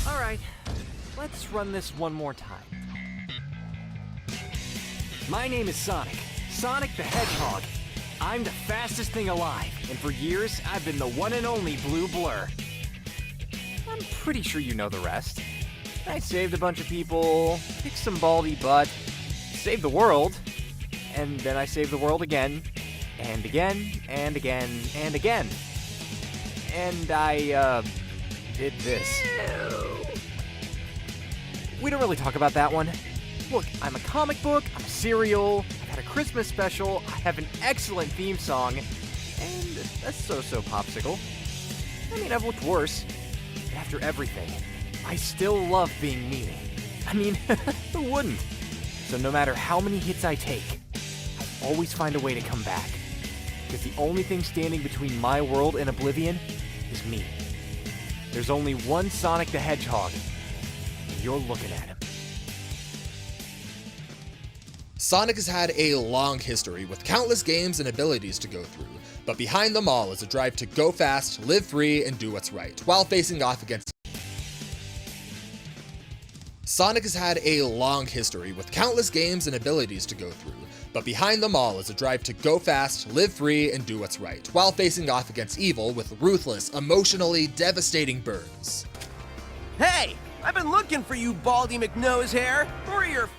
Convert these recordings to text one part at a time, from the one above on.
Alright, let's run this one more time. My name is Sonic the Hedgehog. I'm the fastest thing alive, and for years, I've been the one and only Blue Blur. I'm pretty sure you know the rest. I saved a bunch of people, kicked some baldy butt, saved the world, and then I saved the world again, and again, and again, and again. And I, did this. We don't really talk about that one. Look, I'm a comic book, I'm a cereal, I've had a Christmas special, I have an excellent theme song, and a so-so popsicle. I mean, I've looked worse. But after everything, I still love being me. I mean, who wouldn't? So no matter how many hits I take, I always find a way to come back. Because the only thing standing between my world and oblivion is me. There's only one Sonic the Hedgehog, and you're looking at him. Sonic has had a long history with countless games and abilities to go through, but behind them all is a drive to go fast, live free, and do what's right, while facing off against Sonic has had a long history with countless games and abilities to go through, but behind them all is a drive to go fast, live free, and do what's right, while facing off against evil with ruthless, emotionally devastating burns. Hey! I've been looking for you, Baldy McNosehair! Who are your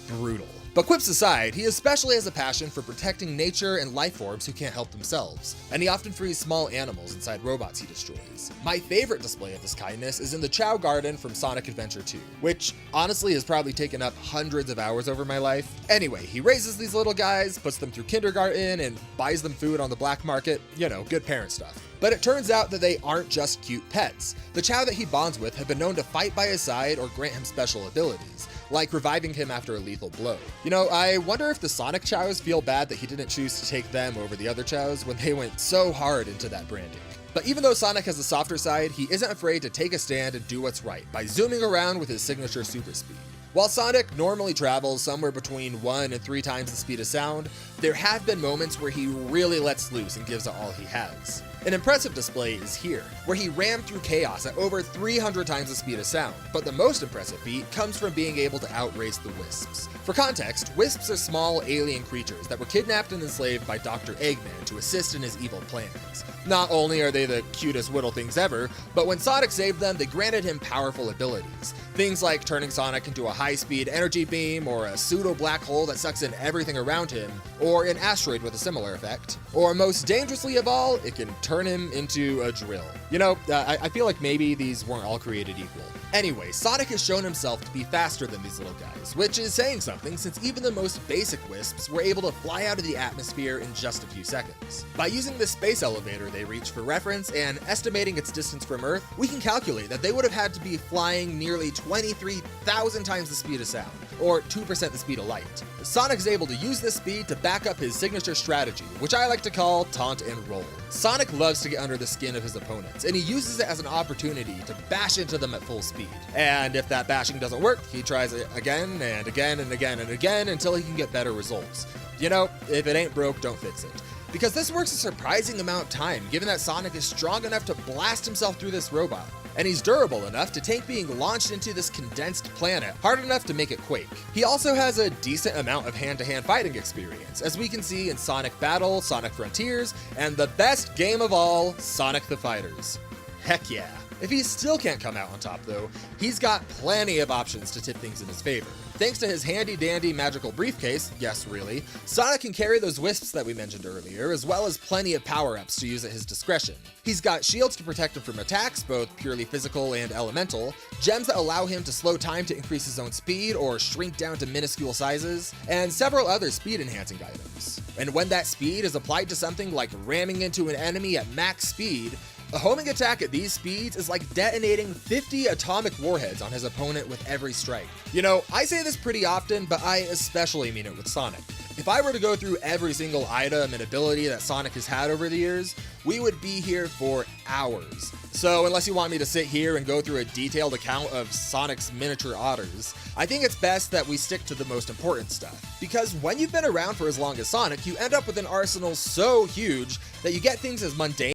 Brutal. But quips aside, he especially has a passion for protecting nature and life forms who can't help themselves, and he often frees small animals inside robots he destroys. My favorite display of this kindness is in the Chow Garden from Sonic Adventure 2, which honestly has probably taken up hundreds of hours over my life. Anyway, he raises these little guys, puts them through kindergarten, and buys them food on the black market, you know, good parent stuff. But it turns out that they aren't just cute pets. The Chow that he bonds with have been known to fight by his side or grant him special abilities, like reviving him after a lethal blow. You know, I wonder if the Sonic Chows feel bad that he didn't choose to take them over the other Chows when they went so hard into that branding. But even though Sonic has a softer side, he isn't afraid to take a stand and do what's right by zooming around with his signature super speed. While Sonic normally travels somewhere between 1 and 3 times the speed of sound, there have been moments where he really lets loose and gives it all he has. An impressive display is here, where he rammed through chaos at over 300 times the speed of sound, but the most impressive feat comes from being able to outrace the Wisps. For context, Wisps are small alien creatures that were kidnapped and enslaved by Dr. Eggman to assist in his evil plans. Not only are they the cutest little things ever, but when Sonic saved them, they granted him powerful abilities. Things like turning Sonic into a high-speed energy beam, or a pseudo-black hole that sucks in everything around him, or an asteroid with a similar effect. Or most dangerously of all, it can turn him into a drill. You know, I feel like maybe these weren't all created equal. Anyway, Sonic has shown himself to be faster than these little guys, which is saying something since even the most basic Wisps were able to fly out of the atmosphere in just a few seconds. By using the space elevator they reach for reference and estimating its distance from Earth, we can calculate that they would have had to be flying nearly 23,000 times the speed of sound, or 2% the speed of light. Sonic's able to use this speed to back up his signature strategy, which I like to call taunt and roll. Sonic loves to get under the skin of his opponents, and he uses it as an opportunity to bash into them at full speed. And if that bashing doesn't work, he tries it again and again and again and again until he can get better results. You know, if it ain't broke, don't fix it. Because this works a surprising amount of time, given that Sonic is strong enough to blast himself through this robot. And he's durable enough to tank being launched into this condensed planet hard enough to make it quake. He also has a decent amount of hand-to-hand fighting experience, as we can see in Sonic Battle, Sonic Frontiers, and the best game of all, Sonic the Fighters. Heck yeah. If he still can't come out on top though, he's got plenty of options to tip things in his favor. Thanks to his handy-dandy magical briefcase, yes really, Sonic can carry those Wisps that we mentioned earlier, as well as plenty of power-ups to use at his discretion. He's got shields to protect him from attacks, both purely physical and elemental, gems that allow him to slow time to increase his own speed or shrink down to minuscule sizes, and several other speed-enhancing items. And when that speed is applied to something like ramming into an enemy at max speed, a homing attack at these speeds is like detonating 50 atomic warheads on his opponent with every strike. You know, I say this pretty often, but I especially mean it with Sonic. If I were to go through every single item and ability that Sonic has had over the years, we would be here for hours. So unless you want me to sit here and go through a detailed account of Sonic's miniature otters, I think it's best that we stick to the most important stuff. Because when you've been around for as long as Sonic, you end up with an arsenal so huge that you get things as mundane